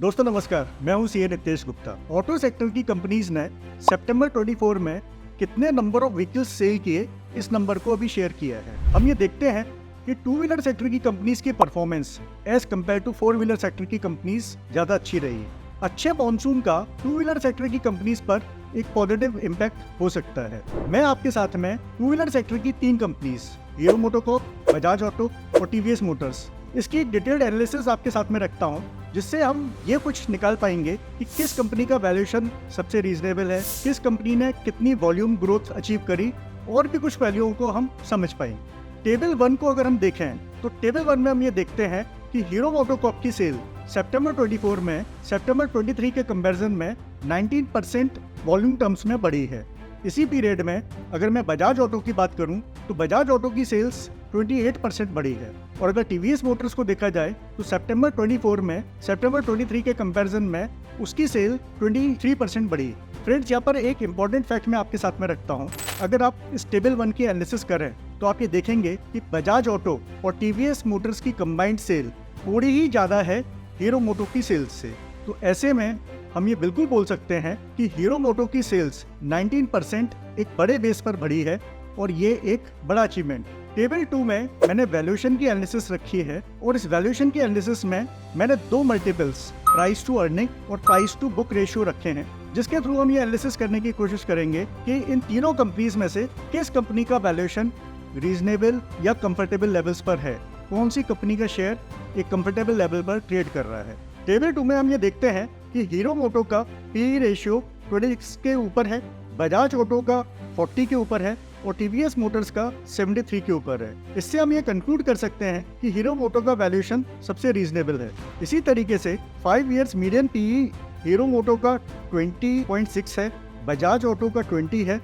दोस्तों नमस्कार, मैं हूं CA Nitesh Gupta. Auto sector की कंपनीज ने सितंबर 24 में कितने नंबर ऑफ व्हीकल्स सेल किए, इस नंबर को अभी शेयर किया है। हम ये देखते हैं कि टू व्हीलर सेक्टर की कंपनीज की performance as compare to four wheeler sector की कंपनीज ज्यादा अच्छी रही है। अच्छे मॉनसून का टू व्हीलर सेक्टर की कंपनीज पर एक पॉजिटिव इम्पैक्ट हो सकता है। मैं आपके साथ में टू व्हीलर सेक्टर की 3 companies hero MotoCorp, Bajaj Auto और टीवीएस मोटर्स, इसकी डिटेल्ड एनालिसिस आपके साथ में रखता हूं, जिससे हम ये कुछ निकाल पाएंगे कि किस कंपनी का वैल्यूएशन सबसे रीजनेबल है, किस कंपनी ने कितनी वॉल्यूम ग्रोथ अचीव करी, और भी कुछ वैल्यूओं को हम समझ पाएंगे। टेबल 1 को अगर हम देखें तो टेबल 1 में हम ये देखते हैं कि हीरो मोटोकॉर्प की सेल सितंबर 24 में सितंबर 23 के कंपैरिजन में 19% वॉल्यूम टर्म्स में बढ़ी है। इसी पीरियड में अगर मैं बजाज ऑटो की बात करूं तो बजाज ऑटो की सेल्स 28% बढ़ी है। और अगर टीवीएस मोटर्स को देखा जाए तो सितंबर 24 में सितंबर 23 के कंपैरिजन में उसकी सेल 23% बढ़ी। फ्रेंड्स, यहाँ पर एक इंपॉर्टेंट फैक्ट मैं आपके साथ में रखता हूँ। अगर आप इस टेबल 1 की एनालिसिस करें तो आप ये देखेंगे कि बजाज ऑटो और टीवीएस मोटर्स की कंबाइंड सेल थोड़ी ही ज़्यादा है हीरो मोटो की सेल्स से। तो ऐसे में हम ये बिल्कुल बोल सकते हैं कि हीरो मोटो की सेल्स 19% एक बड़े बेस पर बढ़ी है और ये एक बड़ा अचीवमेंट। टेबल 2 में मैंने वैल्यूएशन की एनालिसिस रखी है और इस वैल्यूएशन की एनालिसिस में मैंने 2 मल्टीपल्स प्राइस टू अर्निंग और प्राइस टू बुक रेशियो रखे हैं, जिसके थ्रू हम ये एनालिसिस करने की कोशिश करेंगे कि इन तीनों कंपनीज में से किस कंपनी का वैल्यूएशन रीजनेबल या कंफर्टेबल लेवल्स पर है, कौन सी कंपनी का शेयर एक कंफर्टेबल लेवल पर ट्रेड कर रहा है। टेबल 2 में हम ये देखते हैं कि हीरो मोटो का पी रेशियो 26 के ऊपर है, बजाज ऑटो का 40 के ऊपर है और टीवीएस मोटर्स का 73 के ऊपर है। इससे हम ये कंक्लूड कर सकते हैं कि हीरो मोटो का वैल्यूएशन सबसे रीजनेबल है। इसी तरीके से 5 इयर्स मीडियन पीई हीरो मोटो का 20.6 है, बजाज ऑटो का 20 है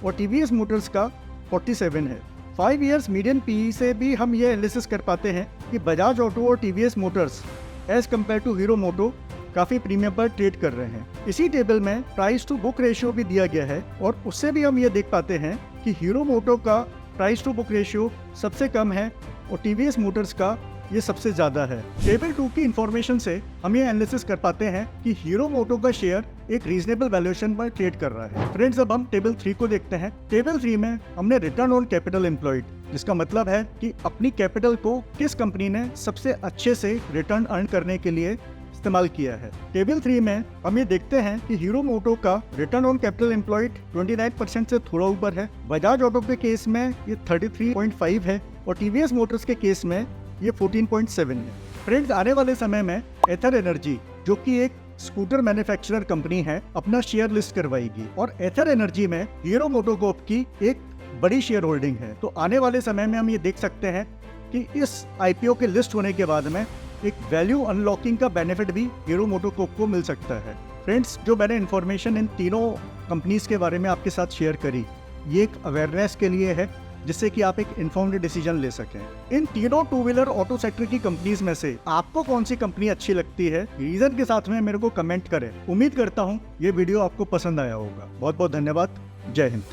और टीवीएस मोटर्स का 47 है। 5 इयर्स मीडियन पीई से भी हम ये एनालिसिस कर पाते हैं कि बजाज ऑटो और TVS Motors as compare to Hero Moto काफी प्रीमियम पर ट्रेड कर रहे हैं। इसी टेबल में प्राइस टू बुक रेशियो भी दिया गया है और उससे भी हम ये देख पाते हैं कि हीरो मोटो का प्राइस टू बुक रेशियो सबसे कम है और टीवीएस मोटर्स का ये सबसे ज्यादा है। टेबल 2 की इंफॉर्मेशन से हम ये एनालिसिस कर पाते हैं कि हीरो मोटो का शेयर एक रीजनेबल वैल्यूएशन पर ट्रेड कर रहा है। फ्रेंड्स, अब हम टेबल 3 को देखते हैं। टेबल 3 में हमने रिटर्न ऑन कैपिटल एम्प्लॉयड, जिसका मतलब है कि अपनी कैपिटल को किस कंपनी ने सबसे अच्छे से रिटर्न अर्न करने के लिए इस्तेमाल किया है। टेबल 3 में हम ये देखते हैं कि हीरो मोटो का रिटर्न ऑन कैपिटल एम्प्लॉयड 29% से थोड़ा ऊपर है, बजाज ऑटो के केस में ये 33.5 है और टीवीएस मोटर्स के केस में ये 14.7 है। फ्रेंड्स, आने वाले समय में एथर एनर्जी, जो कि एक स्कूटर मैन्युफैक्चरर कंपनी है, अपना शेयर लिस्ट करवाएगी और एथर एनर्जी में हीरो मोटोकॉर्प की एक बड़ी शेयर होल्डिंग है। तो आने वाले समय में हम ये देख सकते हैं कि इस आईपीओ के लिस्ट होने के बाद में एक वैल्यू अनलॉकिंग का बेनिफिट भी हीरो मोटोकॉर्प को मिल सकता है। फ्रेंड्स, जो मैंने इन्फॉर्मेशन इन तीनों कंपनीज के बारे में आपके साथ शेयर करी, ये एक अवेयरनेस के लिए है, जिससे कि आप एक इन्फॉर्म्ड डिसीजन ले सकें। इन तीनों टू व्हीलर ऑटो सेक्टर की कंपनीज में से आपको कौन सी कंपनी अच्छी लगती है, रीजन के साथ में मेरे को कमेंट करें। उम्मीद करता हूँ ये वीडियो आपको पसंद आया होगा। बहुत बहुत धन्यवाद। जय हिंद।